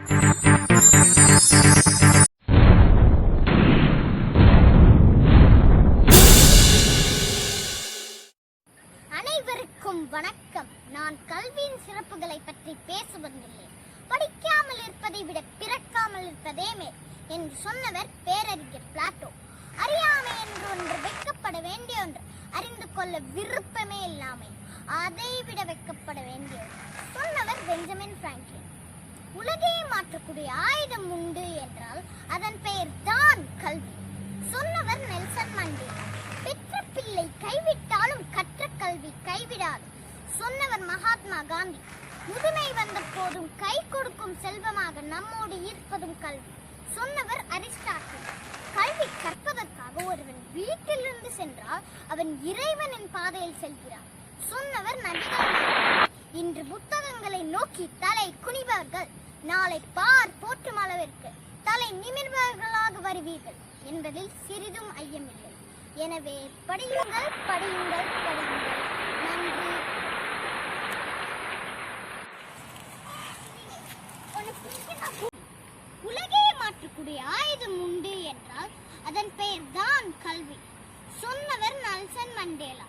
அனைவருக்கும் வணக்கம். நான் கல்வியின் சிறப்புகளை பற்றி பேச வந்துள்ளேன். படிக்காமல் இருப்பதை விட பிறக்காமல் இருப்பதே மேல் என்று சொன்னவர் பேரறிஞர் பிளாட்டோ. அறியாமை என்று ஒன்று வெட்கப்பட வேண்டிய ஒன்று, அறிந்து கொள்ள விருப்பமே இல்லாமை அதை விட வெட்கப்பட வேண்டிய சொன்னவர் பெஞ்சமின் பிராங்க்லின். உலகையே மாற்றக்கூடிய ஆயுதம் உண்டு என்றால் அதன் பெயர் தான் கல்வி சொன்னவர் நெல்சன் மண்டேலா. பெற்ற பிள்ளை கைவிட்டாலும் கற்ற கல்வி கைவிடாது சொன்னவர் மகாத்மா காந்தி. முதுமை வந்த போதும் கை கொடுக்கும் செல்வமாக நம்மோடு ஈர்ப்பதும் கல்வி சொன்னவர் அரிஸ்டாட்டில். கல்வி கற்பதற்காக ஒருவன் வீட்டிலிருந்து சென்றால் அவன் இறைவனின் பாதையில் செல்கிறான் சொன்னவர் நபிகள். இன்று புத்தகங்களை நோக்கி தலை குனிபவர்கள் நாளை பார் போற்றும் அளவிற்கு தலை நிமிர்பவர்களாக வருவீர்கள் என்பதில் சிறிதும் ஐயமில்லை. எனவே படியுங்கள் படியுங்கள் படியுங்கள். நன்றி. உலகையே மாற்றக்கூடிய ஆயுதம் உண்டு என்றால் அதன் பெயர் தான் கல்வி சொன்னவர் நெல்சன் மண்டேலா.